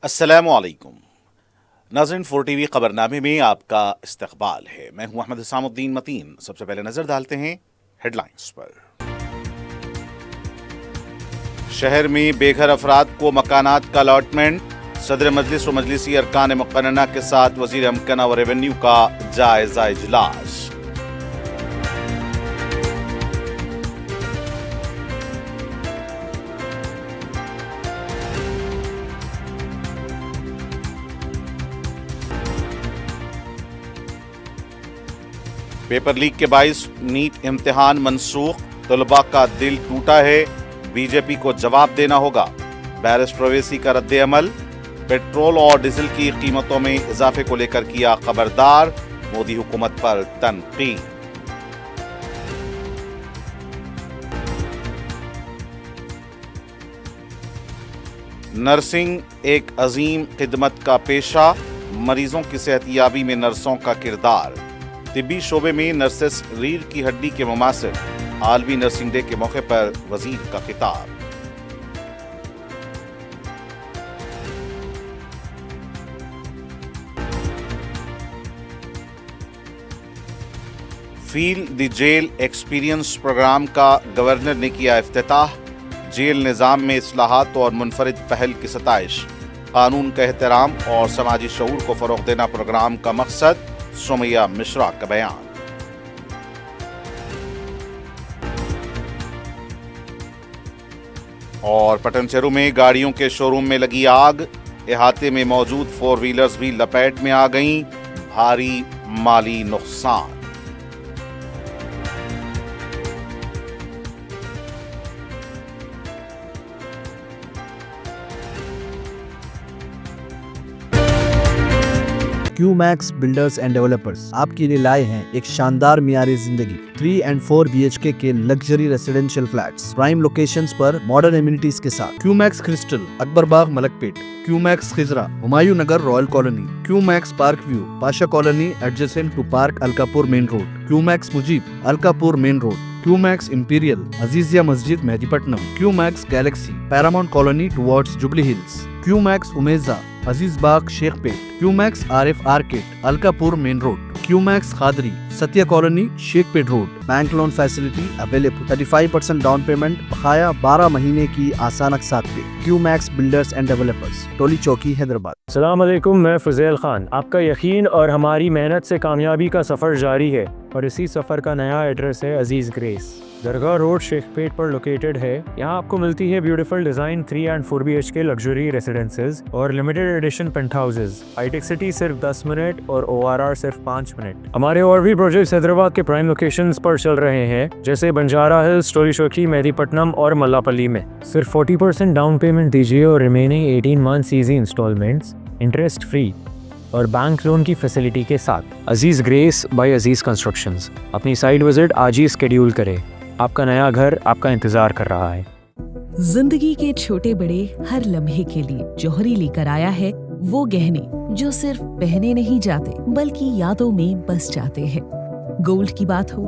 अस्सलामुअलैकुम नाज़रीन, 4 TV खबरनामे में आपका इस्तकबाल है। मैं हूं अहमद हुसामुद्दीन मतीन। सबसे पहले नजर डालते हैं हेडलाइंस पर। शहर में बेघर अफराद को मकानात का अलॉटमेंट। सदर मजलिस व मजलिसी अरकान मुक़र्रना के साथ वज़ीर अमकना व रेवेन्यू का जायजा इजलास। पेपर लीक के बाइस नीट इम्तिहान मनसूख, तलबा का दिल टूटा है, बीजेपी को जवाब देना होगा। बैरिस्टर ओवैसी का रद्द अमल। पेट्रोल और डीजल की कीमतों में इजाफे को लेकर किया खबरदार, मोदी हुकूमत पर तनकीद। नर्सिंग एक अजीम खिदमत का पेशा, मरीजों की सेहतियाबी में नर्सों का किरदार। तिब्बी शोबे में नर्सेस रीढ़ की हड्डी के मुमासिल। आलमी नर्सिंग डे के मौके पर वजीर का खिताब। Feel the jail experience programme का गवर्नर ने किया इफ्तिताह। जेल निज़ाम में इस्लाहात और मुनफरिद पहल की सताइश। कानून का एहतराम और समाजी शऊर को फरोग देना प्रोग्राम का मकसद। सुमैया मिश्रा का बयान। और पटनचेरू में गाड़ियों के शोरूम में लगी आग। इहाते में मौजूद 4 व्हीलर्स भी लपेट में आ गईं। भारी माली नुकसान। क्यूमैक्स बिल्डर्स एंड डेवलपर्स आपके लिए लाए हैं एक शानदार मियारी जिंदगी 3 and 4 BHK के luxury residential flats prime locations पर मॉडर्न एमिनिटीज के साथ। Qmax Crystal, Akbarbagh, Malakpet. Qmax Khizra, Humayun Nagar, Royal Colony. Qmax Park View, Pasha Colony adjacent to park Alkapur main road. Qmax Mujeeb, Alkapur main road. Qmax Imperial, Azizia Masjid, Mehdipatnam. Qmax Galaxy, Paramount Colony towards Jubilee Hills. Qmax Umeja, Aziz Bagh, Shaikpet. Qmax Arif Arcade, Alkapur main road. Qmax Khadri, Satya Colony, Shaikpet road. Bank loan facility available. 35% down payment, बकाया 12 महीने की आसान अक़सात पे। QMax builders and developers, टोली चौकी, हैदराबाद। अस्सलाम वालेकुम, मैं फुज़ैल खान। आपका यकीन और हमारी मेहनत से कामयाबी का सफ़र जारी है और इसी सफ़र का नया एड्रेस है अजीज़ ग्रेस, दरगाह रोड, शेखपेट पर लोकेटेड है। यहाँ आपको मिलती है beautiful design 3 and 4 BHK luxury residences और limited edition penthouses. Hitech City सिर्फ 10 मिनट और ORR सिर्फ 5 मिनट। हमारे और भी प्रोजेक्ट्स हैदराबाद के प्राइम लोकेशंस पर चल रहे हैं, जैसे बंजारा हिल्स, टोली चौकी, मेहदीपट्टनम और मल्लापल्ली में। सिर्फ 40% डाउन पेमेंट दीजिए और remaining 18 months easy instalments interest free और बैंक लोन की फैसिलिटी के साथ। Aziz grace by Aziz constructions. अपनी साइट विजिट आज ही स्केड्यूल करें। आपका नया घर आपका इंतजार कर रहा है। जिंदगी के छोटे बड़े हर लम्हे के लिए जौहरी लेकर आया है वो गहने जो सिर्फ पहने नहीं जाते बल्कि यादों में बस जाते हैं। गोल्ड की बात हो,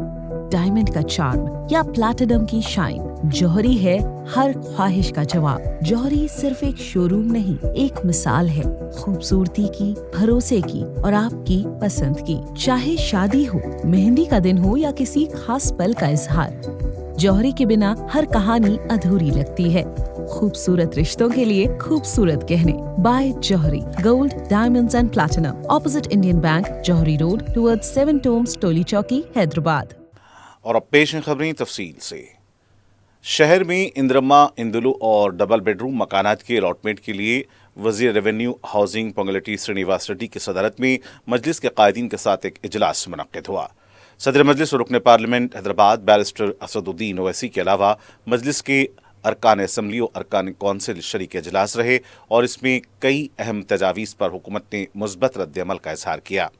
डायमंड का चार्म या प्लैटिनम की शाइन, जौहरी है हर ख्वाहिश का जवाब। जौहरी सिर्फ एक शोरूम नहीं, एक मिसाल है खूबसूरती की, भरोसे की और आपकी पसंद की। चाहे शादी हो, मेहंदी का दिन हो या किसी खास पल का इजहार, जौहरी के बिना हर कहानी अधूरी लगती है। खूबसूरत रिश्तों के लिए खूबसूरत गहने by Jouhari, gold, diamonds and platinum, opposite Indian Bank, Jouhari road, towards 7 tombs, Toli Chowki, Hyderabad. और अब पेश हैं खबरें तफसील से। शहर में इंदिरम्मा, इंदुलु और डबल बेडरूम मकानात के अलॉटमेंट के लिए वज़ीर रेवेन्यू, हाउसिंग, पोंगुलेटी श्रीनिवास रेड्डी की सदारत में मजलिस के कायदीन के साथ एक इजलास मुनक्किद हुआ। सदर मजलिस और रुकन पार्लियामेंट हैदराबाद बैरिस्टर असदुद्दीन ओवैसी के अलावा मजलिस के अरकान असम्बली और अरकान कौंसिल शरीक इजलास रहे और इसमें कई अहम तजावीज़ पर हुकूमत ने मुस्बत रद्द अमल का इजहार किया।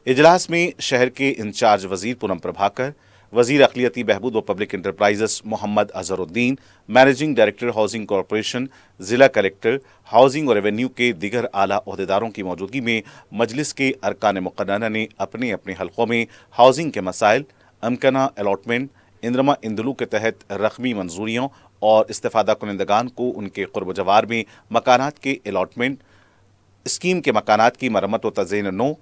इजलास में शहर के इंचार्ज वज़ीर पूनम प्रभाकर, वज़ीर अक़लियती बहबूद व public enterprises Mohammed Azharuddin, managing director housing corporation, ज़िला कलेक्टर, हाउसिंग और रेवेन्यू के दीगर आला ओहदेदारों की मौजूदगी में मजलिस के अरकान मुक़र्रना ने अपने अपने हलक़ों में हाउसिंग के मसाइल, अमकना अलॉटमेंट, इंदिरमा इंदुलु के तहत रकमी मंजूरियों और इस्तेफादा कुनिंदगान को उनके कुर्ब जवार में मकानात के अलॉटमेंट, स्कीम के मकानात की मरम्मत व तज़यीन नो,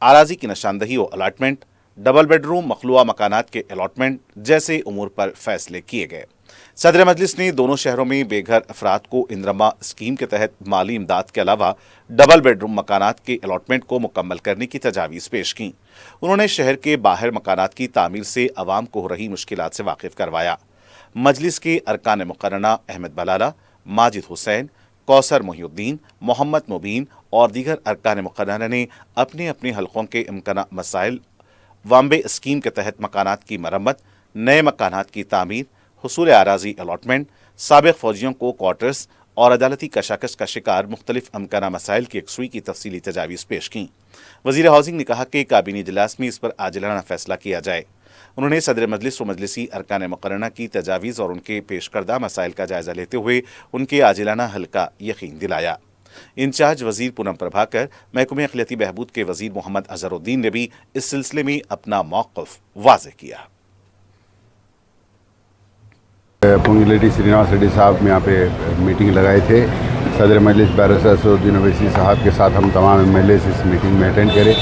आराजी की निशानदही व अलाटमेंट, डबल बेडरूम मखलूआ मकानात के अलॉटमेंट जैसे उमूर पर फैसले किए गए। सदर मजलिस ने दोनों शहरों में बेघर अफराद को इंदिरमा स्कीम के तहत माली इमदाद के अलावा डबल बेडरूम मकानात के अलॉटमेंट को मुकम्मल करने की तजावीज़ पेश की। उन्होंने शहर के बाहर मकानात की तामीर से अवाम को हो रही मुश्किलात से वाकिफ करवाया। मजलिस के अरकान मुकर्रना अहमद बलाला, माजिद हुसैन, कौसर मोहिउद्दीन, मोहम्मद मुबीन और दीगर अरकान मुकर्रना ने अपने अपने हलकों के इम्काना मसाइल, वाम्बे स्कीम के तहत मकानात की मरम्मत, नए मकानात की तामीर, हुसूल आराजी अलॉटमेंट, साबिक फौजियों को क्वार्टर्स और अदालती कशाकश का शिकार मुख्तलिफ अमकाना मसाइल की यकसुई की तफसीली तजावीज़ पेश की। वज़ीर हाउसिंग ने कहा कि काबीनी इजलास में इस पर आजिलाना फैसला किया जाए। उन्होंने सदर मजलिस व मजलिसी अरकान मुकर्रना की तजावीज़ और उनके पेश करदा मसाइल का जायज़ा लेते हुए उनके आजिलाना हल का यकीन दिलाया। इंचार्ज वज़ीर पूनम प्रभाकर, महकमे अक़लियती बहबूद के वज़ीर मोहम्मद अज़हरुद्दीन ने भी इस सिलसिले में अपना मौक़िफ़ वाज़ेह किया। पोंगुलेटी श्रीनिवास रेड्डी साहब यहाँ पे मीटिंग लगाए थे। सदर मजलिस बैरिस्टर असदुद्दीन ओवैसी साहब के साथ हम तमाम एमएलए इस मीटिंग में अटेंड करें।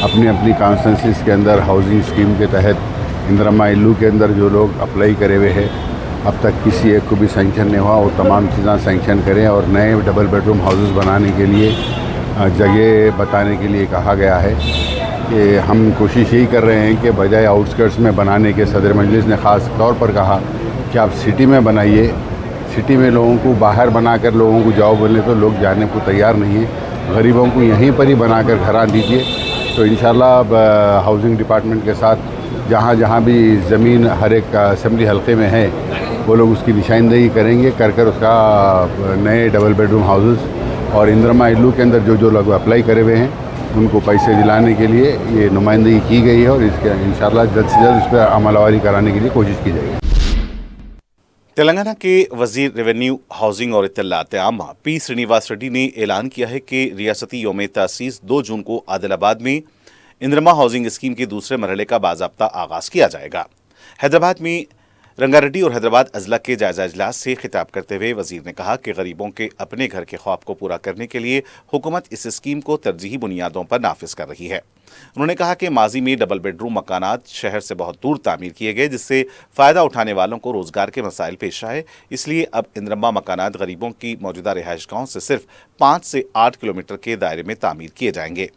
अपनी अपनी कॉन्स्टिट्यूंसीज़ के अंदर हाउसिंग स्कीम के तहत इंदिरमा इल्लू के अंदर जो लोग अप्लाई करे हुए हैं, अब तक किसी एक को भी सैंक्शन नहीं हुआ, वो तमाम चीज़ें सैंक्शन करें और नए डबल बेडरूम हाउसेस बनाने के लिए जगह बताने के लिए कहा गया है कि हम कोशिश यही कर रहे हैं कि बजाय आउटस्कर्ट्स में बनाने के, सदर मजलिस ने ख़ास तौर पर कहा कि आप सिटी में बनाइए। सिटी में लोगों को बाहर बनाकर लोगों को जाओ बोले तो लोग जाने को तैयार नहीं है। गरीबों को यहीं पर ही बनाकर घरा दीजिए। तो इंशाल्लाह अब हाउसिंग डिपार्टमेंट के साथ जहाँ जहाँ भी ज़मीन हर एक असेंबली हल्के में है वो लोग उसकी निशानदेही करेंगे, कर उसका नए डबल बेडरूम हाउसेस और इंदिरमा इल्लू के अंदर जो लोग अप्लाई करे हुए हैं उनको पैसे दिलाने के लिए ये नुमाइंदगी की गई है और इसके इंशाल्लाह जल्द से जल्द इस पर अमलवारी कराने के लिए कोशिश की जाएगी। तेलंगाना के वजीर रेवेन्यू, हाउसिंग और इत्तलात आमा पी श्रीनिवास रेड्डी ने ऐलान किया है कि रियासती यौम तासीस 2 जून को आदिलाबाद में इंदिरमा हाउसिंग स्कीम के दूसरे मरहले का बाज़ाब्ता आगाज़ किया जाएगा। हैदराबाद में रंगारेड्डी और हैदराबाद अजला के जायजा इजलास से खिताब करते हुए वजीर ने कहा कि गरीबों के अपने घर के ख्वाब को पूरा करने के लिए हुकूमत इस स्कीम को तरजीही बुनियादों पर नाफिज कर रही है। उन्होंने कहा कि माजी में डबल बेडरूम मकानात शहर से बहुत दूर तामीर किए गए, जिससे फ़ायदा उठाने वालों को रोज़गार के मसाइल पेश आए। इसलिए अब इंदिरमा मकानात गरीबों की मौजूदा रिहाइशगाहों से सिर्फ 5 से 8 किलोमीटर के दायरे में तामीर किए जाएंगे।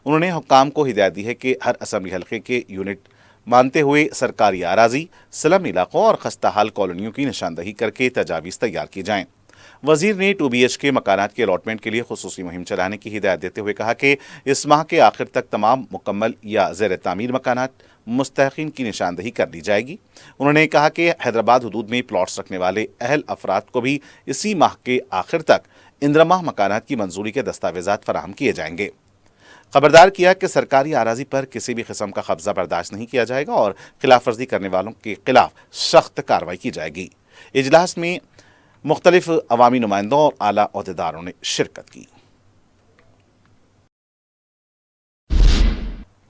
उन्होंने हुक्काम को हिदायत दी है कि हर असम्बली हल्के के यूनिट मानते हुए सरकारी आराजी, स्लम इलाकों और खस्ता हाल कॉलोनियों की निशानदही करके तजावीज़ तैयार की जाएं। वजीर ने 2 BHK मकानात के अलॉटमेंट के लिए खुसूसी मुहिम चलाने की हिदायत देते हुए कहा कि इस माह के आखिर तक तमाम मुकम्मल या ज़ेर तामीर मकानात मुस्तहिक़ीन की निशानदही कर दी जाएगी। उन्होंने कहा कि हैदराबाद हुदूद में प्लॉट्स रखने वाले अहल अफराद को भी इसी माह के आखिर तक इंदिरमा मकानात की मंजूरी के दस्तावेजात फराहम किए जाएंगे। खबरदार किया कि सरकारी आराजी पर किसी भी किस्म का कब्जा बर्दाश्त नहीं किया जाएगा और खिलाफ वर्जी करने वालों के खिलाफ सख्त कार्रवाई की जाएगी। इजलास में मुख्तलिफ अवामी नुमाइंदों और आला ओहदेदारों ने शिरकत की।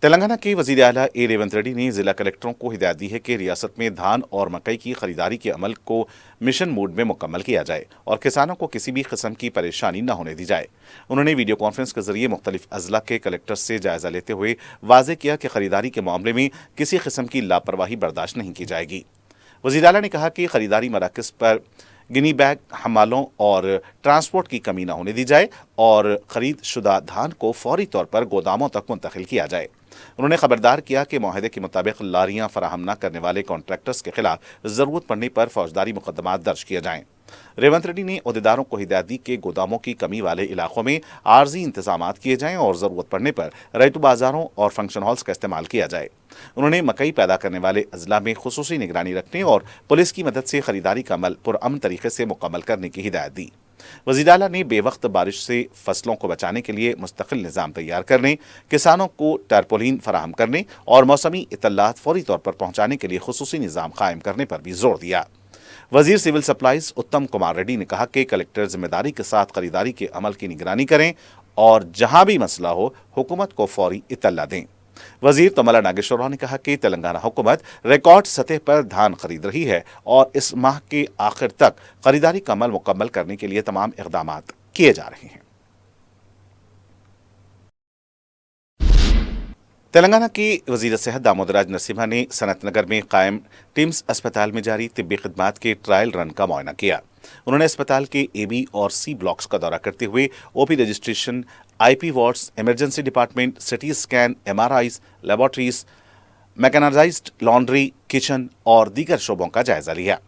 तेलंगाना के वजीर आला ए रेवंत रेड्डी ने जिला कलेक्टरों को हिदायत दी है कि रियासत में धान और मकई की खरीदारी के अमल को मिशन मोड में मुकम्मल किया जाए और किसानों को किसी भी किस्म की परेशानी न होने दी जाए। उन्होंने वीडियो कॉन्फ्रेंस के जरिए मुख्तलिफ अजला के कलेक्टर से जायजा लेते हुए वाज़ेह किया कि खरीदारी के मामले में किसी किस्म की लापरवाही बर्दाश्त नहीं की जाएगी। वजीर आला ने कहा कि खरीदारी मराकज़ पर गिनी बैग, हमालों और ट्रांसपोर्ट की कमी न होने दी जाए और खरीद शुदा धान को फौरी तौर पर गोदामों तक मुंतकिल किया जाए। उन्होंने खबरदार किया कि मुआहदे के मुताबिक लारियां फराहम न करने वाले कॉन्ट्रैक्टर्स के खिलाफ ज़रूरत पड़ने पर फौजदारी मुकदमात दर्ज किए जाएं। रेवंत रेड्डी ने अहदेदारों को हिदायत दी कि गोदामों की कमी वाले इलाकों में आर्जी इंतजामात किए जाएं और ज़रूरत पड़ने पर रैतु बाज़ारों और फंक्शन हॉल्स का इस्तेमाल किया जाए। उन्होंने मकई पैदा करने वाले अजला में खुसूसी निगरानी रखने और पुलिस की मदद से खरीदारी का अमल पुरअमन तरीके से मुकम्मल करने की हिदायत दी। वज़ीर आला ने बेवक्त बारिश से फसलों को बचाने के लिए मुस्तकिल निज़ाम तैयार करने, किसानों को टर्पोलिन फराहम करने और मौसमी इत्तलात फौरी तौर पर पहुँचाने के लिए खुसूसी निज़ाम कायम करने पर भी जोर दिया। वजीर सिविल सप्लाईज उत्तम कुमार रेड्डी ने कहा कि कलेक्टर जिम्मेदारी के साथ खरीदारी के अमल की निगरानी करें और जहां भी मसला हो हुकूमत को फौरी इत्तला दें। वजीर तुम्मला नागेश्वर राव ने कहा कि तेलंगाना हुकूमत रिकॉर्ड सतह पर धान खरीद रही है और इस माह के आखिर तक खरीदारी का अमल मुकम्मल करने के लिए तमाम इक़दाम किए जा रहे हैं। तेलंगाना की वजीर सेहत दामोदराज नरसिम्हा ने सनत नगर में कायम टिम्स अस्पताल में जारी तिब्बी खिदमात के ट्रायल रन का मुआयना किया। उन्होंने अस्पताल के AB और C ब्लॉक्स का दौरा करते हुए OP registration, IP wards, emergency department, CT scan, MRIs, laboratories, mechanised laundry, kitchen और दीगर शोबों का जायजा लिया।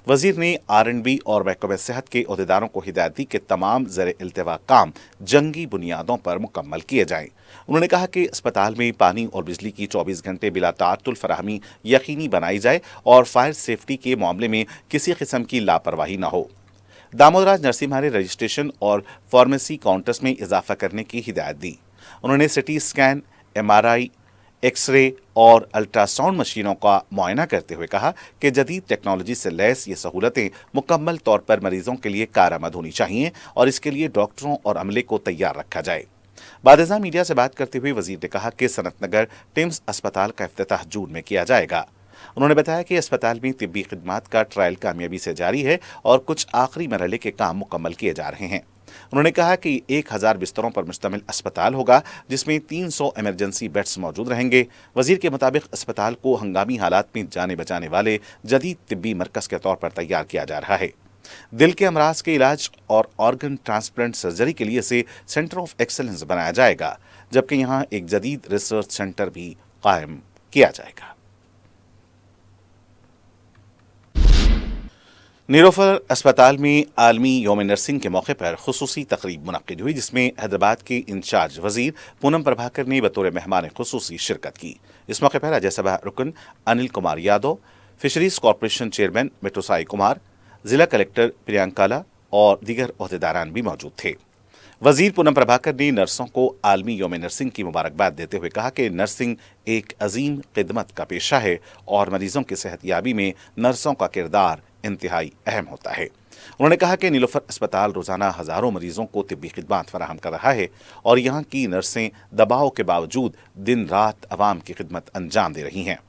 वजीर ने R&B और महकमे सेहत के अहदेदारों को हिदायत दी कि तमाम ज़र इल्तिवा काम जंगी बुनियादों पर मुकम्मल किए जाएं। उन्होंने कहा कि अस्पताल में पानी और बिजली की 24 घंटे बिला ताअत्तुल फराहमी यकीनी बनाई जाए और फायर सेफ्टी के मामले में किसी किस्म की लापरवाही न हो। दामोदराज नरसिम्हा ने रजिस्ट्रेशन और फार्मेसी काउंटर्स में इजाफा करने की हिदायत दी। उन्होंने सिटी स्कैन, MRI, एक्सरे और अल्ट्रासाउंड मशीनों का मुआयना करते हुए कहा कि जदीद टेक्नोलॉजी से लैस ये सहूलतें मुकम्मल तौर पर मरीजों के लिए कारआमद होनी चाहिए और इसके लिए डॉक्टरों और अमले को तैयार रखा जाए। बादशाह मीडिया से बात करते हुए वजीर ने कहा कि सनत नगर टिम्स अस्पताल का इफ्तिताह जून में किया जाएगा। उन्होंने बताया कि अस्पताल में तिब्बी खिदमात का ट्रायल कामयाबी से जारी है और कुछ आखिरी मरहले के काम मुकम्मल किए जा रहे हैं। उन्होंने कहा कि 1000 बिस्तरों पर मुश्तमिल अस्पताल होगा जिसमें 300 इमरजेंसी बेड्स मौजूद रहेंगे। वजीर के मुताबिक अस्पताल को हंगामी हालात में जाने बचाने वाले जदीद तिब्बी मरकज़ के तौर पर तैयार किया जा रहा है। दिल के अमराज के इलाज और ऑर्गन ट्रांसप्लांट सर्जरी के लिए इसे सेंटर ऑफ एक्सेलेंस बनाया जाएगा, जबकि यहाँ एक जदीद रिसर्च सेंटर भी कायम किया जाएगा। नीलोफर अस्पताल में आलमी यौम नर्सिंग के मौके पर खुसूसी तकरीब मुनक्किद हुई, जिसमें हैदराबाद के इंचार्ज वजीर पूनम प्रभाकर ने बतौर मेहमान खुसूसी शिरकत की। इस मौके पर राज्यसभा रुकन Anil Kumar Yadav, fisheries corporation chairman मेट्रोसाई कुमार, जिला कलेक्टर प्रियंकाला और दीगर ओहदेदारान भी मौजूद थे। वजीर पूनम प्रभाकर ने नर्सों को आलमी यौम नर्सिंग की मुबारकबाद देते हुए कहा कि नर्सिंग एक अजीम खिदमत का पेशा है और मरीजों की सेहतयाबी में नर्सों का किरदार इंतहाई अहम होता है। उन्होंने कहा कि नीलोफर अस्पताल रोजाना हजारों मरीजों को तिब्बी खिदमात फराहम कर रहा है और यहाँ की नर्सें दबाव के बावजूद दिन रात अवाम की खिदमत अंजाम दे रही हैं।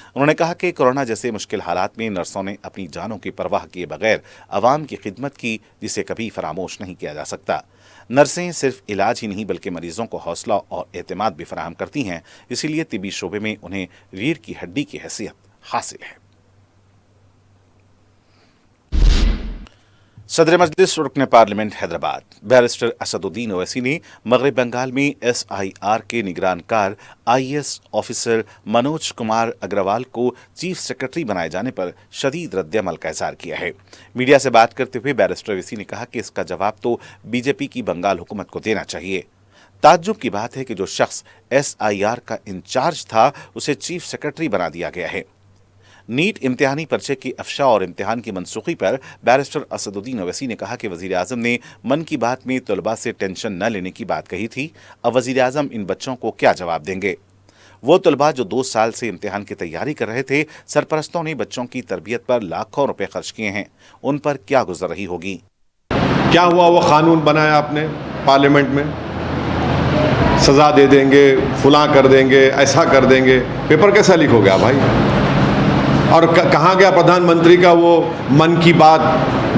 उन्होंने कहा कि कोरोना जैसे मुश्किल हालात में नर्सों ने अपनी जानों की परवाह किए बगैर अवाम की खिदमत की, जिसे कभी फरामोश नहीं किया जा सकता। नर्सें सिर्फ इलाज ही नहीं बल्कि मरीजों को हौसला और एतमाद भी फराहम करती हैं, इसीलिए तिब्बी शोबे में उन्हें रीढ़ की हड्डी की हैसियत हासिल है। सदर मजलिस रुकन पार्लियामेंट हैदराबाद बैरिस्टर असदुद्दीन ओवैसी ने मगरब बंगाल में SIR के निगरानकार IAS ऑफिसर मनोज कुमार अग्रवाल को चीफ सेक्रेटरी बनाए जाने पर शदीद रद्द-ए-अमल का इज़हार किया है। मीडिया से बात करते हुए बैरिस्टर ओवैसी ने कहा कि इसका जवाब तो बीजेपी की बंगाल हुकूमत को देना चाहिए। ताज्जुब की बात है कि जो शख्स SIR का इंचार्ज था उसे चीफ सेक्रेटरी बना दिया गया है। नीट इम्तिहानी पर्चे की अफशा और इम्तिहान की मनसूखी पर बैरिस्टर असदुद्दीन ओवैसी ने कहा कि वज़ीर आज़म ने मन की बात में तलबा से टेंशन न लेने की बात कही थी। अब वज़ीर आज़म इन बच्चों को क्या जवाब देंगे? वो तलबा जो 2 साल से इम्तिहान की तैयारी कर रहे थे, सरपरस्तों ने बच्चों की तरबियत पर लाखों रुपए खर्च किए हैं, उन पर क्या गुजर रही होगी? क्या हुआ? वो कानून बनाया आपने पार्लियामेंट में, सजा दे देंगे, फुला कर देंगे, ऐसा कर देंगे। पेपर कैसा लीक हो गया भाई? और कहाँ गया प्रधानमंत्री का वो मन की बात?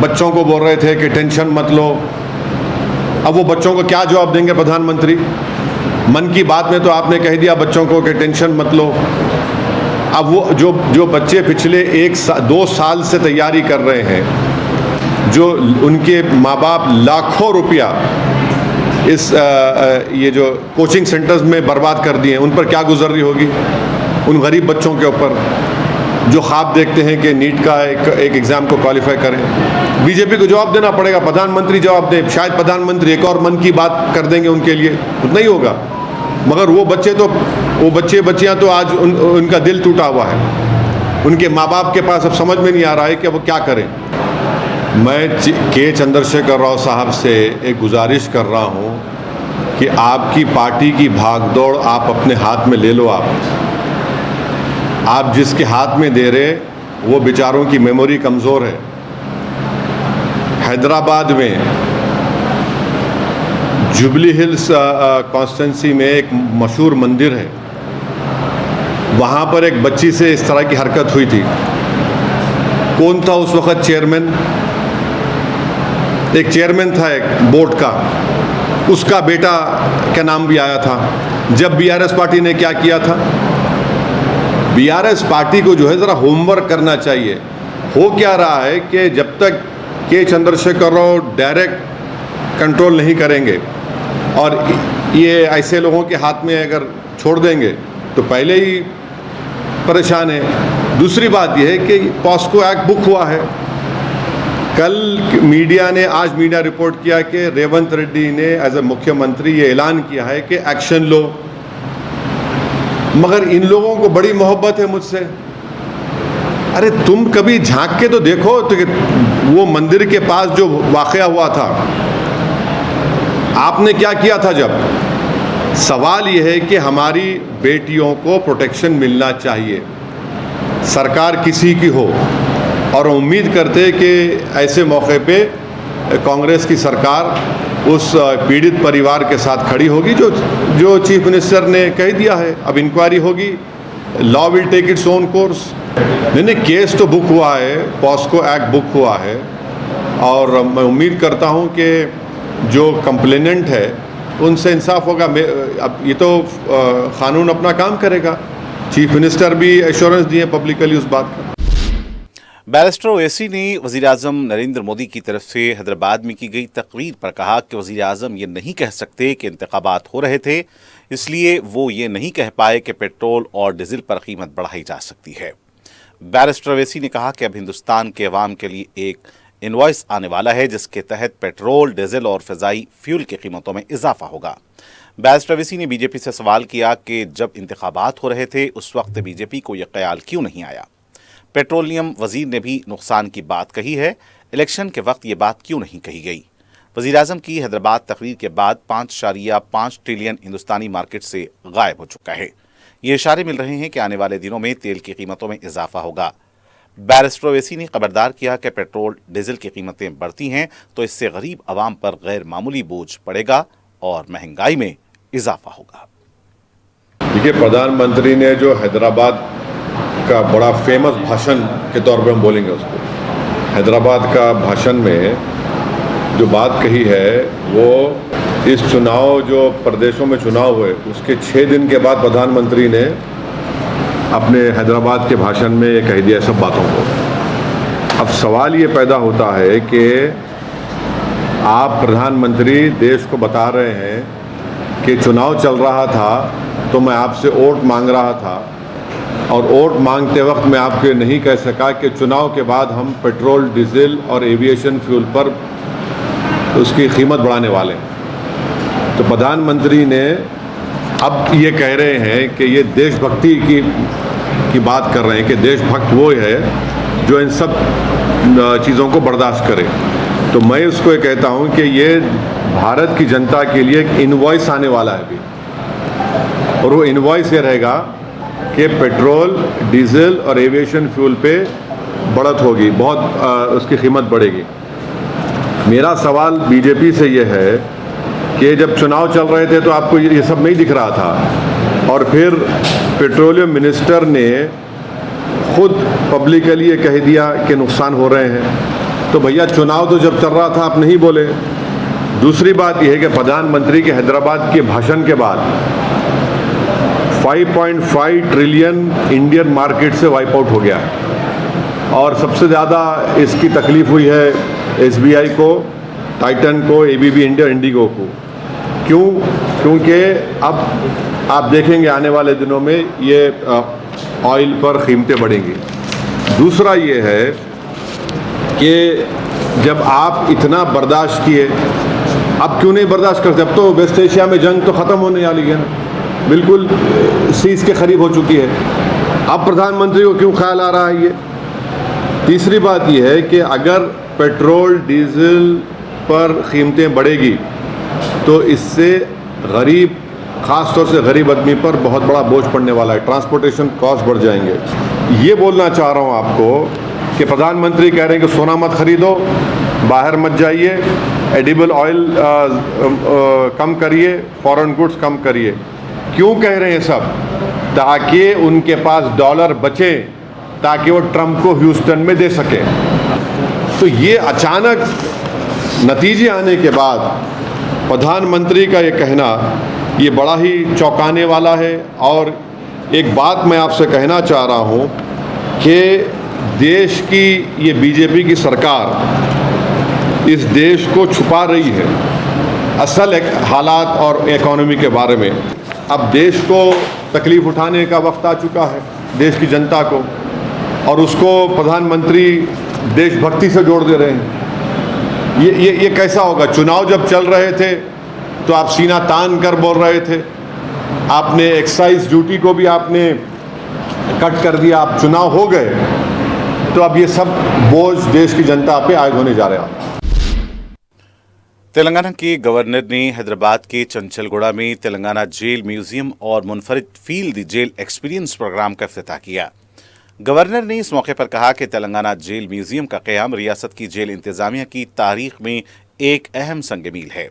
बच्चों को बोल रहे थे कि टेंशन मत लो। अब वो बच्चों को क्या जवाब देंगे प्रधानमंत्री? मन की बात में तो आपने कह दिया बच्चों को कि टेंशन मत लो। अब वो जो बच्चे पिछले 2 साल से तैयारी कर रहे हैं, जो उनके माँ बाप लाखों रुपया इस ये जो कोचिंग सेंटर्स में बर्बाद कर दिए, उन पर क्या गुजर रही होगी? उन गरीब बच्चों के ऊपर जो ख्वाब देखते हैं कि नीट का एक एग्ज़ाम को क्वालिफाई करें। बीजेपी को जवाब देना पड़ेगा, प्रधानमंत्री जवाब दे। शायद प्रधानमंत्री एक और मन की बात कर देंगे उनके लिए, उतना ही होगा। मगर वो बच्चे बच्चियां तो आज उनका दिल टूटा हुआ है। उनके माँ बाप के पास अब समझ में नहीं आ रहा है कि वो क्या करें। मैं के चंद्रशेखर राव साहब से एक गुजारिश कर रहा हूँ कि आपकी पार्टी की भागदौड़ आप अपने हाथ में ले लो। आप जिसके हाथ में दे रहे, वो बेचारों की मेमोरी कमज़ोर है। हैदराबाद में जुबली हिल्स कॉन्स्टिट्यूंसी में एक मशहूर मंदिर है वहाँ पर एक बच्ची से इस तरह की हरकत हुई थी। कौन था उस वक्त चेयरमैन? एक चेयरमैन था एक बोर्ड का, उसका बेटा का नाम भी आया था। जब बीआरएस पार्टी ने क्या किया था, बीआरएस पार्टी को जो है ज़रा होमवर्क करना चाहिए। हो क्या रहा है कि जब तक के चंद्रशेखर राव डायरेक्ट कंट्रोल नहीं करेंगे और ये ऐसे लोगों के हाथ में अगर छोड़ देंगे तो पहले ही परेशान है। दूसरी बात यह है कि पॉस्को एक्ट बुक हुआ है। कल मीडिया ने, आज मीडिया रिपोर्ट किया कि रेवंत रेड्डी ने एज ए मुख्यमंत्री ये ऐलान किया है कि एक्शन लो, मगर इन लोगों को बड़ी मोहब्बत है मुझसे। अरे तुम कभी झांक के तो देखो, तो वो मंदिर के पास जो वाकया हुआ था, आपने क्या किया था? जब सवाल यह है कि हमारी बेटियों को प्रोटेक्शन मिलना चाहिए, सरकार किसी की हो, और उम्मीद करते हैं कि ऐसे मौके पे कांग्रेस की सरकार उस पीड़ित परिवार के साथ खड़ी होगी जो चीफ मिनिस्टर ने कह दिया है। अब इंक्वायरी होगी, law will take its own course. नहीं, केस तो बुक हुआ है, पॉस्को एक्ट बुक हुआ है, और मैं उम्मीद करता हूं कि जो कंप्लेनेंट है उनसे इंसाफ होगा। अब ये तो कानून अपना काम करेगा। चीफ मिनिस्टर भी एश्योरेंस दिए पब्लिकली उस बात का। बैरिस्टर ओवैसी ने वज़ीर-ए-आज़म नरेंद्र मोदी की तरफ से हैदराबाद में की गई तकरीर पर कहा कि वज़ीर-ए-आज़म ये नहीं कह सकते कि इंतखाबात हो रहे थे, इसलिए वो ये नहीं कह पाए कि पेट्रोल और डीजल पर कीमत बढ़ाई जा सकती है। बैरिस्टर ओवैसी ने कहा कि अब हिंदुस्तान के अवाम के लिए एक इनवॉइस आने वाला है जिसके तहत पेट्रोल, डीजल और फ़िज़ाई फ्यूल की कीमतों में इजाफा होगा। बैरिस्टर ओवैसी ने बीजेपी से सवाल किया कि जब इंतखाबात हो रहे थे उस वक्त बीजेपी को यह ख्याल क्यों नहीं आया। पेट्रोलियम वजीर ने भी नुकसान की बात कही है, इलेक्शन के वक्त ये बात क्यों नहीं कही गई। वज़ीर-ए-आज़म की हैदराबाद तकरीर के बाद 5.5 ट्रिलियन हिंदुस्तानी मार्केट से गायब हो चुका है। ये इशारे मिल रहे हैं कि आने वाले दिनों में तेल की कीमतों में इजाफा होगा। बैरिस्टर ओवैसी ने खबरदार किया कि पेट्रोल डीजल की कीमतें बढ़ती हैं तो इससे गरीब आवाम पर गैर मामूली बोझ पड़ेगा और महंगाई में इजाफा होगा। देखिए, प्रधानमंत्री ने जो हैदराबाद का बड़ा फेमस भाषण के तौर पे हम बोलेंगे उसको, हैदराबाद का भाषण में जो बात कही है वो इस चुनाव, जो प्रदेशों में चुनाव हुए उसके 6 दिन के बाद प्रधानमंत्री ने अपने हैदराबाद के भाषण में ये कह दिया सब बातों को। अब सवाल ये पैदा होता है कि आप प्रधानमंत्री देश को बता रहे हैं कि चुनाव चल रहा था तो मैं आपसे वोट मांग रहा था, और वोट मांगते वक्त मैं आपके नहीं कह सका कि चुनाव के बाद हम पेट्रोल, डीजल और एविएशन फ्यूल पर उसकी कीमत बढ़ाने वाले हैं। तो प्रधानमंत्री ने अब ये कह रहे हैं कि ये देशभक्ति की बात कर रहे हैं कि देशभक्त वो है जो इन सब चीज़ों को बर्दाश्त करे। तो मैं उसको ये कहता हूँ कि ये भारत की जनता के लिए एक इनवॉइस आने वाला है अभी, और वो इनवॉइस ये रहेगा कि पेट्रोल, डीजल और एविएशन फ्यूल पे बढ़त होगी, बहुत उसकी कीमत बढ़ेगी। मेरा सवाल बीजेपी से ये है कि जब चुनाव चल रहे थे तो आपको ये सब नहीं दिख रहा था, और फिर पेट्रोलियम मिनिस्टर ने खुद पब्लिकली ये कह दिया कि नुकसान हो रहे हैं। तो भैया, चुनाव तो जब चल रहा था आप नहीं बोले। दूसरी बात यह है कि प्रधानमंत्री के हैदराबाद के भाषण के बाद 5.5 ट्रिलियन इंडियन मार्केट से वाइप आउट हो गया है, और सबसे ज़्यादा इसकी तकलीफ हुई है SBI को, टाइटन को, ABB इंडिया, इंडिगो को। क्यों? क्योंकि अब आप देखेंगे आने वाले दिनों में ये ऑयल पर कीमतें बढ़ेंगी। दूसरा ये है कि जब आप इतना बर्दाश्त किए, अब क्यों नहीं बर्दाश्त करते? अब तो वेस्ट एशिया में जंग तो ख़त्म होने वाली है ना, बिल्कुल सीज के करीब हो चुकी है। अब प्रधानमंत्री को क्यों ख्याल आ रहा है ये? तीसरी बात यह है कि अगर पेट्रोल, डीजल पर कीमतें बढ़ेगी तो इससे गरीब, ख़ास तौर से गरीब आदमी पर बहुत बड़ा बोझ पड़ने वाला है, ट्रांसपोर्टेशन कॉस्ट बढ़ जाएंगे। ये बोलना चाह रहा हूँ आपको कि प्रधानमंत्री कह रहे हैं कि सोना मत खरीदो, बाहर मत जाइए, एडिबल ऑयल कम करिए, फॉरेन गुड्स कम करिए। क्यों कह रहे हैं सब? ताकि उनके पास डॉलर बचे, ताकि वो ट्रंप को ह्यूस्टन में दे सके। तो ये अचानक नतीजे आने के बाद प्रधानमंत्री का ये कहना ये बड़ा ही चौंकाने वाला है। और एक बात मैं आपसे कहना चाह रहा हूँ कि देश की ये बीजेपी की सरकार इस देश को छुपा रही है असल हालात और इकोनॉमी के बारे में। अब देश को तकलीफ़ उठाने का वक्त आ चुका है, देश की जनता को, और उसको प्रधानमंत्री देशभक्ति से जोड़ दे रहे हैं। ये कैसा होगा? चुनाव जब चल रहे थे तो आप सीना तान कर बोल रहे थे, आपने एक्साइज ड्यूटी को भी आपने कट कर दिया, आप चुनाव हो गए, तो अब ये सब बोझ देश की जनता पे आयद होने जा रहा है। तेलंगाना के गवर्नर ने हैदराबाद के चंचलगुड़ा में तेलंगाना जेल म्यूजियम और मुनफरिद feel the jail experience programme का इफ्तिताह किया। गवर्नर ने इस मौके पर कहा कि तेलंगाना जेल म्यूजियम का क़याम रियासत की जेल इंतजामिया की तारीख में एक अहम संग-ए-मील है।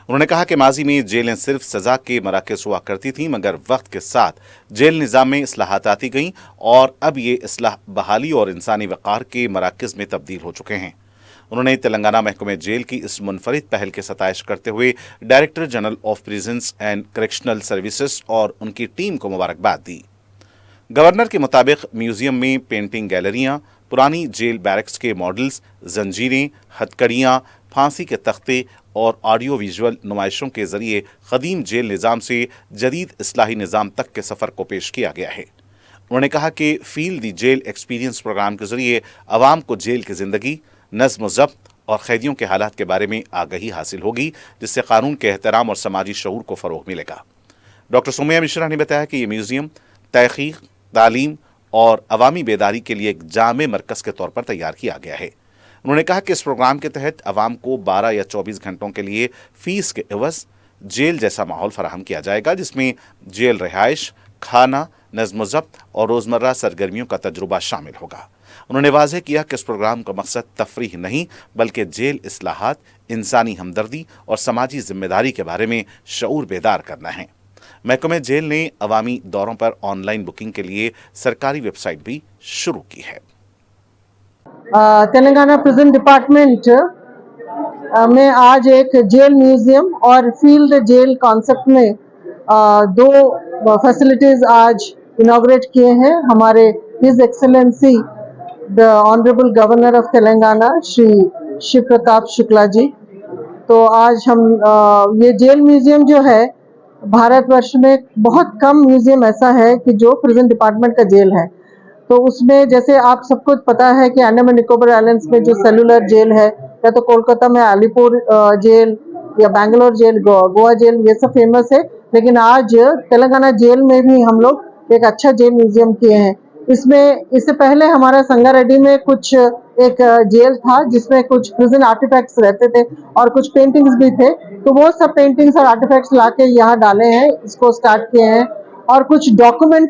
उन्होंने कहा कि माजी में जेलें सिर्फ सजा के मराकज़ हुआ करती थीं, मगर वक्त के साथ जेल निज़ाम में इस्लाहात आती गईं और अब ये इस्लाह बहाली और इंसानी वक़ार के मराकज़ में तब्दील हो चुके हैं। उन्होंने तेलंगाना महकमे जेल की इस मुनफरिद पहल की सताइश करते हुए director general of prisons and correctional services और उनकी टीम को मुबारकबाद दी। गवर्नर के मुताबिक म्यूजियम में पेंटिंग गैलरियां, पुरानी जेल बैरक्स के मॉडल्स, जंजीरें, हथकड़ियां, फांसी के तख्ते और ऑडियो विजुअल नुमाइशों के जरिए कदीम जेल निज़ाम से जदीद इस्लाही निज़ाम तक के सफ़र को पेश किया गया है। उन्होंने कहा कि feel the jail experience programme के जरिए आवाम को जेल की ज़िंदगी, नज़्म ज़ब्त और कैदियों के हालात के बारे में आगाही हासिल होगी, जिससे कानून के एहतराम और समाजी शऊर को फ़रोग़ मिलेगा। डॉक्टर सोमैया मिश्रा ने बताया कि ये म्यूज़ियम तहक़ीक़, तालीम और अवामी बेदारी के लिए एक जामे मरकज़ के तौर पर तैयार किया गया है। उन्होंने कहा कि इस प्रोग्राम के तहत आवाम को 12 या 24 घंटों के लिए फ़ीस के एवज़ जेल जैसा माहौल फराहम किया जाएगा, जिसमें जेल रिहाइश, खाना, नज़्म ज़ब्त और रोज़मर्रा सरगर्मियों का तजुर्बा शामिल होगा। उन्होंने वाज़ेह किया कि इस प्रोग्राम का मकसद तफरीह नहीं, बल्कि जेल इस्लाहात, इंसानी हमदर्दी और समाजी जिम्मेदारी के बारे में शऊर बेदार करना है। महकमे जेल ने अवामी दौरों पर ऑनलाइन बुकिंग के लिए सरकारी वेबसाइट भी शुरू की है। तेलंगाना प्रिजन डिपार्टमेंट में आज एक जेल म्यूजियम और फील्ड जेल कॉन्सेप्ट में दो फैसिलिटीज आज इनॉग्रेट किए हैं हमारे his excellency the honourable governor of Telangana Shri Shiv Pratap Shukla ji. तो आज हम ये जेल म्यूजियम जो है, भारतवर्ष में बहुत कम म्यूजियम ऐसा है कि जो प्रिजन डिपार्टमेंट का जेल है। तो उसमें जैसे आप सबको पता है कि अंडमान निकोबार आइलैंड्स में जो सेलुलर जेल है, या तो कोलकाता में अलीपुर जेल या बेंगलोर जेल, गोवा जेल, ये सब फेमस है। लेकिन आज तेलंगाना जेल में भी हम लोग एक अच्छा जेल म्यूजियम किए हैं। इससे पहले हमारा संगारेड्डी में कुछ एक जेल था जिसमें कुछ प्रिजन आर्टिफैक्ट्स रहते थे और कुछ पेंटिंग्स भी थे। तो वो सब पेंटिंग्स और आर्टिफैक्ट्स लाके यहाँ डाले हैं, इसको स्टार्ट किए हैं। और कुछ डॉक्यूमेंट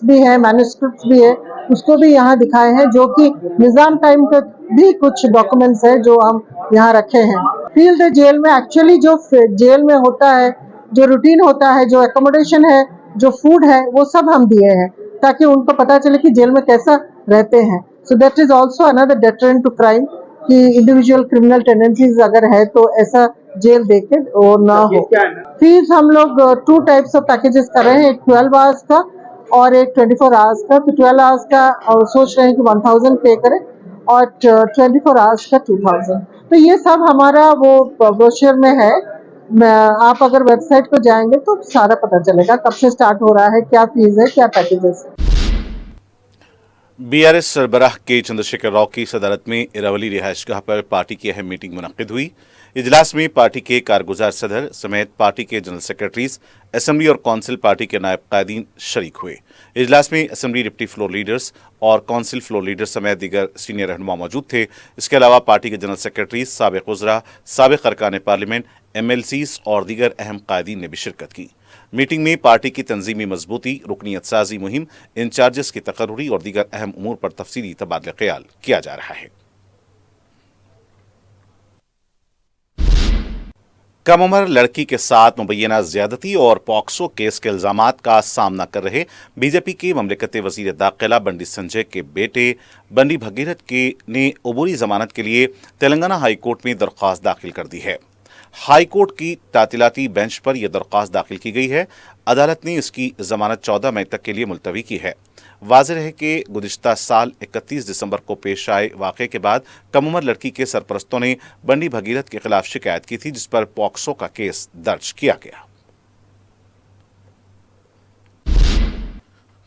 भी है, मैन्युस्क्रिप्ट्स भी है, उसको भी यहाँ दिखाए हैं, जो कि निजाम टाइम का भी कुछ डॉक्यूमेंट्स है जो हम यहाँ रखे हैं। फील्ड जेल में एक्चुअली जो जेल में होता है, जो रूटीन होता है, जो एकोमोडेशन है, जो फूड है, वो सब हम दिए हैं ताकि उनको पता चले कि जेल में कैसा रहते हैं। So that is also another deterrent to crime कि इंडिविजुअल क्रिमिनल टेंडेंसीज अगर है तो ऐसा जेल देखे वो ना हो। फीस हम लोग 2 टाइप्स ऑफ पैकेजेस कर रहे हैं, एक 12 आवर्स का और एक 24 आवर्स का। तो 12 आवर्स का सोच रहे हैं कि 1000 पे करें और 24 आवर्स का 2000। तो ये सब हमारा वो ब्रोशर में है। आप अगर वेबसाइट पर जाएंगे तो सारा पता चलेगा कब से स्टार्ट हो रहा है, क्या फीस है, क्या पैकेजेस है। बीआरएस सरबराह के चंद्रशेखर राव की सदारत में इरावली रिहाइशगाह पर पार्टी की अहम मीटिंग मुनक्किद हुई। इजलास में पार्टी के कारगुजार सदर समेत पार्टी के जनरल सेक्रेटरीज, असेंबली और कौंसिल पार्टी के नायब कायदीन शरीक हुए। इजलास में असेंबली डिप्टी फ्लोर लीडर्स और कौंसिल फ्लोर लीडर्स समेत दीगर सीनियर रहनुमा मौजूद थे। इसके अलावा पार्टी के जनरल सेक्रेटरीज, साबिक वज़रा, साबिक अरकान पार्लियामेंट, MLCs और दीगर अहम कायदीन ने भी शिरकत की। मीटिंग में पार्टी की तंजीमी मजबूती, रुकनीत साजी मुहिम, इंचार्जेस की तकर्रुरी और दीगर अहम उमूर पर तफसीली तबादला ख्याल किया जा रहा है। कम उम्र लड़की के साथ मुबैना ज्यादती और पॉक्सो केस के इल्जामात का सामना कर रहे बीजेपी के ममलिकती वजीर दाखिला बंडी संजय के बेटे बंडी भगीरथ ने अबूरी जमानत के लिए तेलंगाना हाई कोर्ट में दरख्वास्त दाखिल कर दी है। हाई कोर्ट की तातीलाती बेंच पर यह दरख्वास्त दाखिल की गई है। अदालत ने इसकी जमानत 14 मई तक के लिए मुलतवी की है। वाज़ेह है कि गुज़िश्ता साल 31 दिसंबर को पेश आए वाक़े के बाद कम उम्र लड़की के सरपरस्तों ने बंडी भगीरथ के खिलाफ शिकायत की थी, जिस पर पॉक्सो का केस दर्ज किया गया।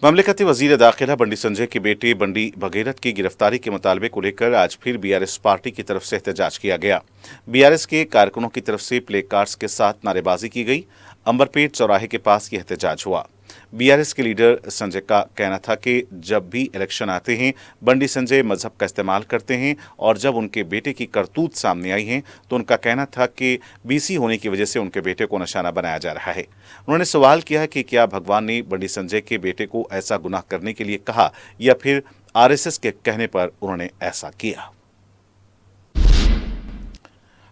ममलिकती वजीर दाखिला बंडी संजय के बेटे बंडी भगीरथ की गिरफ्तारी के मुतालबे को लेकर आज फिर बीआरएस पार्टी की तरफ से एहतजाज किया गया। बीआरएस के कारकुनों की तरफ से प्ले कार्ड्स के साथ नारेबाजी की गई। अंबरपेट चौराहे के पास यह एहतजाज हुआ। बीआरएस के लीडर संजय का कहना था कि जब भी इलेक्शन आते हैं बंडी संजय मजहब का इस्तेमाल करते हैं, और जब उनके बेटे की करतूत सामने आई है तो उनका कहना था कि बीसी होने की वजह से उनके बेटे को निशाना बनाया जा रहा है। उन्होंने सवाल किया कि क्या भगवान ने बंडी संजय के बेटे को ऐसा गुनाह करने के लिए कहा या फिर आरएसएस के कहने पर उन्होंने ऐसा किया।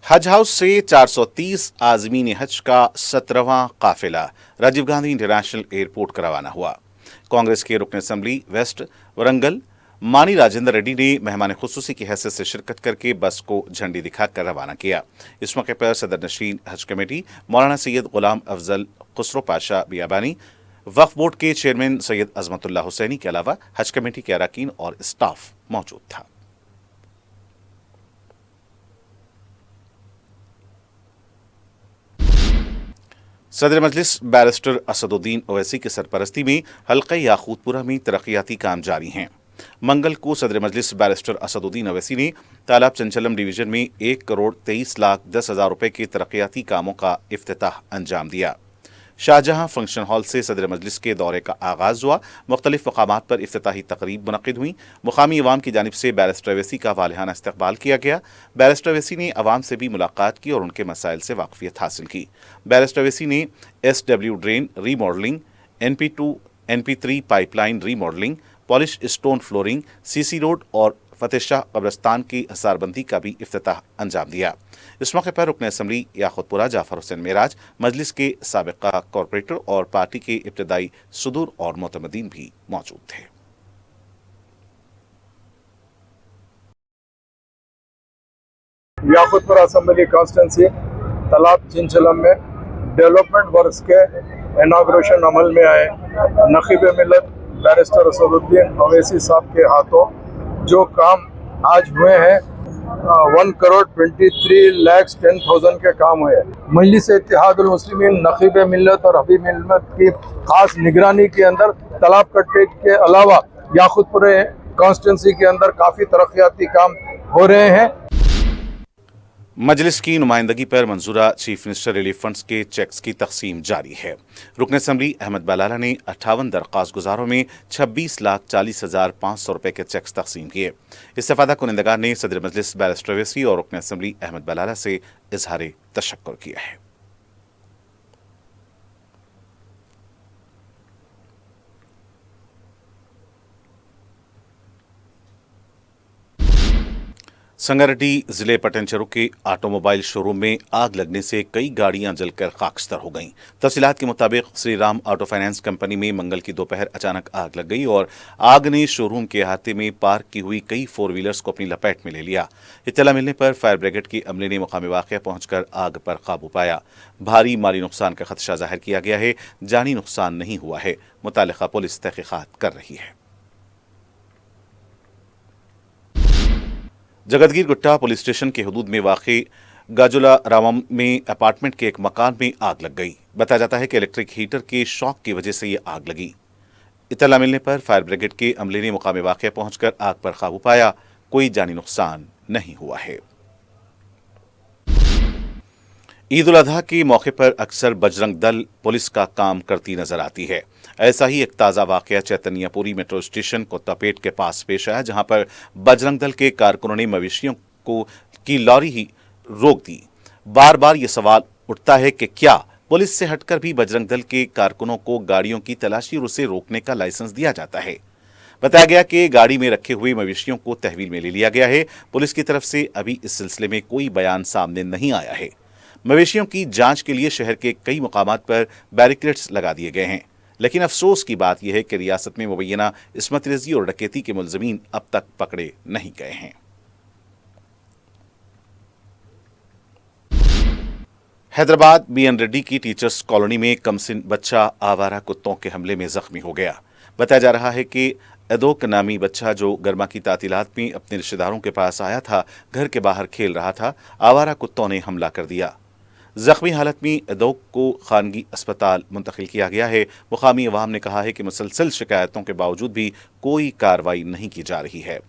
हज हाउस से 430 आज़मीन हज का 17वां काफिला राजीव गांधी इंटरनेशनल एयरपोर्ट का रवाना हुआ। कांग्रेस के रुकन असम्बली वेस्ट वरंगल मानी राजेंद्र रेड्डी ने मेहमान खुसूसी की हैसियत से शिरकत करके बस को झंडी दिखाकर रवाना किया। इस मौके पर सदर नशीन हज कमेटी मौलाना सैयद गुलाम अफजल खुसरो पाशा बियाबानी, वक्फ बोर्ड के चेयरमैन सैयद अजमतुल्लाह हुसैनी के अलावा हज कमेटी के अरकान और स्टाफ मौजूद था। सदर मजलिस बैरिस्टर असदुद्दीन ओवैसी की सरपरस्ती में हल्का याकूतपुरा में तरक्याती काम जारी हैं। मंगल को सदर मजलिस बैरिस्टर असदुद्दीन ओवैसी ने तालाब चंचलम डिवीजन में 1,23,10,000 रुपए के तरक्याती कामों का इफ्तिताह अंजाम दिया। शाहजहां फंक्शन हॉल से सदर मजलिस के दौरे का आगाज हुआ। मुख्तलिफ मकामात पर इफ्तिताही तकरीब मुनक़िद हुई। मुकामी अवाम की जानिब से बैरिस्टर ओवैसी का वालिहाना इस्तकबाल किया गया। बैरिस्टर ओवैसी ने अवाम से भी मुलाकात की और उनके मसाइल से वाकफियत हासिल की। बैरिस्टर ओवैसी ने SW drain remodelling, NP2 NP3 pipeline remodelling, polish stone flooring, CC road और फतेहशाह कब्रस्तान की हसारबंदी का भी इफ्तिताह अंजाम दिया। इस मौके पर रुकन असम्बली याकूतपुरा जाफर हुसैन मेराज, मजलिस के साबिका कॉरपोरेटर और पार्टी के इब्तदाई सुदूर और मोतमदीन भी मौजूद थे। याकूतपुरा असम्बली कॉन्स्टिट्यूंसी तालाब चिंचलम में डेवलपमेंट वर्क्स के इनाग्रेशन अमल में आए। नकीब मिल्लत बैरिस्टर असदुद्दीन ओवैसी साहब के हाथों जो काम आज हुए हैं 1,23,10,000 के काम हुए। मजलिस इत्तेहादुल मुस्लिमीन नकीब मिल्लत और हबीब मिल्लत की खास निगरानी के अंदर तालाब कट्टे के अलावा याकूतपुरा कॉन्स्टिट्यूंसी के अंदर काफ़ी तरक्याती काम हो रहे हैं। मजलिस की नुमाइंदगी पर मंजूरा चीफ मिनिस्टर रिलीफ फंड्स के चेक्स की तकसीम जारी है। रुकन असम्बली अहमद बलाला ने 58 दरख्वास्त गुजारों में 26,40,500 रुपए के चेक्स तकसीम किए। इस्तेफादा कुनिंदगार ने सदर मजलिस बैरिस्टर ओवैसी और रुकन असम्बली अहमद बलाला से इजहार तशक्कुर किया है। संगारेड्डी जिले पटनचेरू के ऑटोमोबाइल शोरूम में आग लगने से कई गाड़ियां जलकर खाकस्तर हो गईं। तफसीलात के मुताबिक Shri Ram auto finance company में मंगल की दोपहर अचानक आग लग गई और आग ने शोरूम के अहाते में पार्क की हुई कई 4 व्हीलर्स को अपनी लपेट में ले लिया। इत्तला मिलने पर फायर ब्रिगेड की अमले ने मुकाम वाक़या पहुंचकर आग पर काबू पाया। भारी माली नुकसान का खदशा जाहिर किया गया है। जानी नुकसान नहीं हुआ है। मुतालिका पुलिस तहकीकात कर रही है। जगतगीर गुट्टा पुलिस स्टेशन के हदूद में वाक़े गाजुला रावम में अपार्टमेंट के एक मकान में आग लग गई। बताया जाता है कि इलेक्ट्रिक हीटर के शॉक की वजह से ये आग लगी। इत्तला मिलने पर फायर ब्रिगेड के अमले ने मुकाम वाक़या पहुंचकर आग पर काबू पाया। कोई जानी नुकसान नहीं हुआ है। ईद उल अजहा के मौके पर अक्सर बजरंग दल पुलिस का काम करती नजर आती है। ऐसा ही एक ताज़ा वाक़या चैतन्यपुरी मेट्रो स्टेशन कोत्तापेट के पास पेश आया, जहां पर बजरंग दल के कारकुनों ने मवेशियों की लॉरी ही रोक दी। बार बार ये सवाल उठता है कि क्या पुलिस से हटकर भी बजरंग दल के कारकुनों को गाड़ियों की तलाशी और उसे रोकने का लाइसेंस दिया जाता है। बताया गया कि गाड़ी में रखे हुए मवेशियों को तहवील में ले लिया गया है। पुलिस की तरफ से अभी इस सिलसिले में कोई बयान सामने नहीं आया है। मवेशियों की जांच के लिए शहर के कई मुकामात पर बैरिकेड्स लगा दिए गए हैं, लेकिन अफसोस की बात यह है कि रियासत में मुबैना इस्मत रेजी और डकैती के मुलजमीन अब तक पकड़े नहीं गए हैं। हैदराबाद BN रेड्डी की टीचर्स कॉलोनी में कमसिन बच्चा आवारा कुत्तों के हमले में जख्मी हो गया। बताया जा रहा है कि अदोक नामी बच्चा जो गर्मा की तातीलात में अपने रिश्तेदारों के पास आया था, घर के बाहर खेल रहा था, आवारा कुत्तों ने हमला कर दिया। जख्मी हालत में अदोक को खानगी अस्पताल मुंतकिल किया गया है। मुकामी अवाम ने कहा है कि मुसलसल शिकायतों के बावजूद भी कोई कार्रवाई नहीं की जा रही है।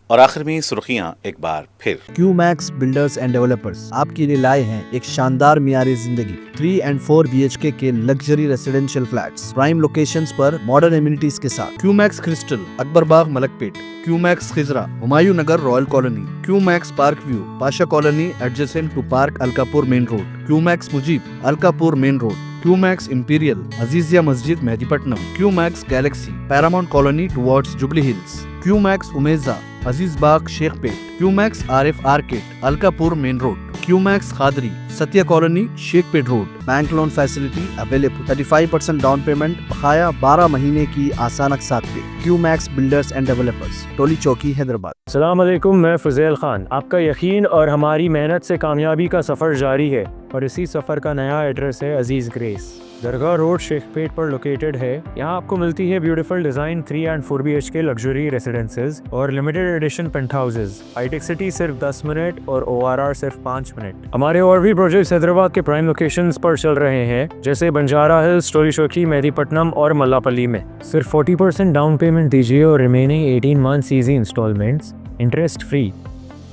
और आखिर में सुर्खियां एक बार फिर। क्यूमैक्स बिल्डर्स एंड डेवलपर्स आपके लिए लाए हैं एक शानदार मियारी जिंदगी 3 and 4 BHK के luxury residential flats prime locations पर मॉडर्न एमिनिटीज के साथ। Qmax Crystal Akbar Bagh Malakpet, Qmax Khizra Humayun Nagar Royal Colony, Qmax Park View Pasha Colony adjacent to park Alkapur main road, Qmax Mujeeb Alkapur main road, Qmax Imperial Azizia Masjid Mehdipatnam, Qmax Galaxy Paramount Colony towards Jubilee Hills, Qmax Umeja Aziz Bagh Shaikpet, Qmax RF Arcade Alkapur main road, Qmax Khadri Satya Colony Shaikpet road. Bank loan facility available, 35% down payment, बकाया 12 महीने की आसान अक़सात पे। QMax builders and developers, टोली चौकी, हैदराबाद। अस्सलाम वालेकुम, मैं फुज़ैल खान। आपका यकीन और हमारी मेहनत से कामयाबी का सफ़र जारी है और इसी सफ़र का नया एड्रेस है अजीज़ ग्रेस। दरगाह रोड शेखपेट पर लोकेटेड है। यहाँ आपको मिलती है beautiful design 3 and 4 BHK luxury residences और limited edition penthouses. Hitech City सिर्फ 10 मिनट और ORR सिर्फ 5 मिनट। हमारे और भी प्रोजेक्ट्स हैदराबाद के प्राइम लोकेशंस पर चल रहे हैं, जैसे बंजारा हिल्स, टोली चौकी, मेहदीपट्टनम और मल्लापल्ली में। सिर्फ 40% डाउन पेमेंट दीजिए और remaining 18 months easy instalments interest free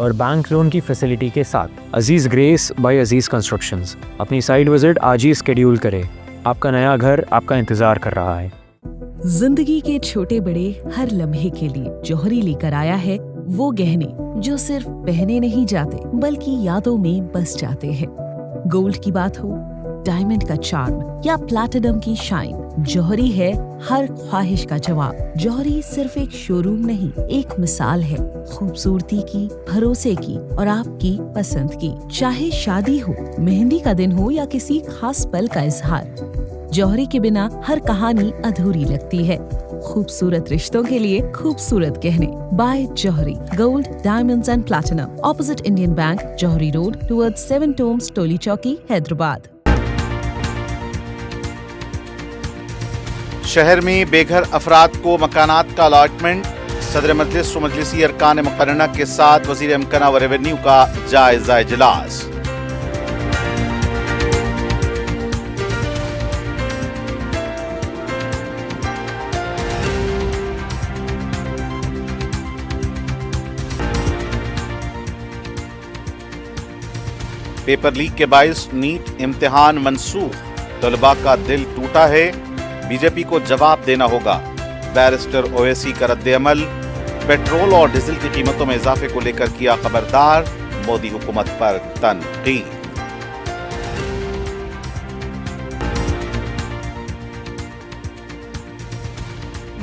और बैंक लोन की फैसिलिटी के साथ। Aziz grace by Aziz constructions. अपनी साइट विजिट आज ही स्केड्यूल करें। आपका नया घर आपका इंतजार कर रहा है। जिंदगी के छोटे बड़े हर लम्हे के लिए जौहरी लेकर आया है वो गहने जो सिर्फ पहने नहीं जाते बल्कि यादों में बस जाते हैं। गोल्ड की बात हो, डायमंड का चार्म या प्लैटिनम की शाइन, जौहरी है हर ख्वाहिश का जवाब। जौहरी सिर्फ एक शोरूम नहीं, एक मिसाल है खूबसूरती की, भरोसे की और आपकी पसंद की। चाहे शादी हो, मेहंदी का दिन हो या किसी खास पल का इजहार, जौहरी के बिना हर कहानी अधूरी लगती है। खूबसूरत रिश्तों के लिए खूबसूरत गहने by Jouhari. Gold, diamonds and platinum, opposite Indian Bank, Jouhari road towards 7 tombs, Toli Chowki, Hyderabad. शहर में बेघर अफराद को मकानात का अलॉटमेंट। सदर मजलिस व मजलिसी अरकान मुकर्रना के साथ वजीर अमकना व रेवेन्यू का जायजा इजलास। पेपर लीक के बायस नीट इम्तिहान मनसूख, तलबा का दिल टूटा है, बीजेपी को जवाब देना होगा। बैरिस्टर ओवैसी का रद्द-ए-अमल। पेट्रोल और डीजल की कीमतों में इजाफे को लेकर किया खबरदार, मोदी हुकूमत पर तनकीद।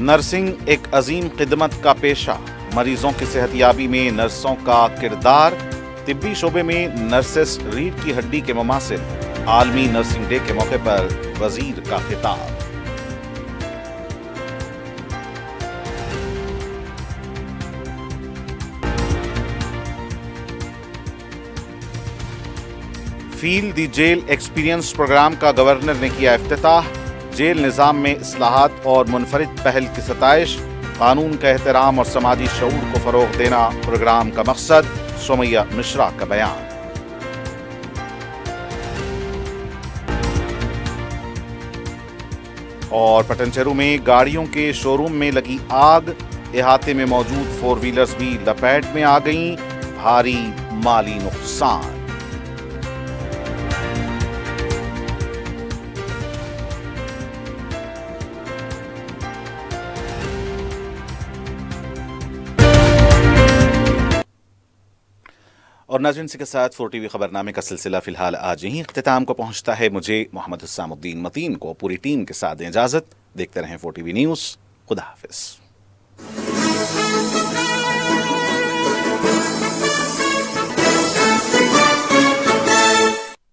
नर्सिंग एक अजीम खिदमत का पेशा, मरीजों की सेहतयाबी में नर्सों का किरदार। तिब्बी शोबे में नर्सेस रीढ़ की हड्डी के मुमासिल। आलमी नर्सिंग डे के मौके पर वजीर का खिताब। Feel the jail experience programme का गवर्नर ने किया इफ्तिताह। जेल निज़ाम में इस्लाहात और मुनफरिद पहल की सताइश। कानून का एहतराम और समाजी शऊर को फरोग देना प्रोग्राम का मकसद। सुमैया मिश्रा का बयान। और पटनचेरू में गाड़ियों के शोरूम में लगी आग, इहाते में मौजूद 4 व्हीलर्स भी लपेट में आ गईं। भारी माली नुकसान। और नाज़रीन के साथ 4TV खबरनामे का सिलसिला फिलहाल आज यहीं इख्तिताम को पहुंचता है। मुझे मोहम्मद हुस्सामुद्दीन मतीन को पूरी टीम के साथ दें इजाज़त। देखते रहें 4TV न्यूज़। खुदा हाफिज़।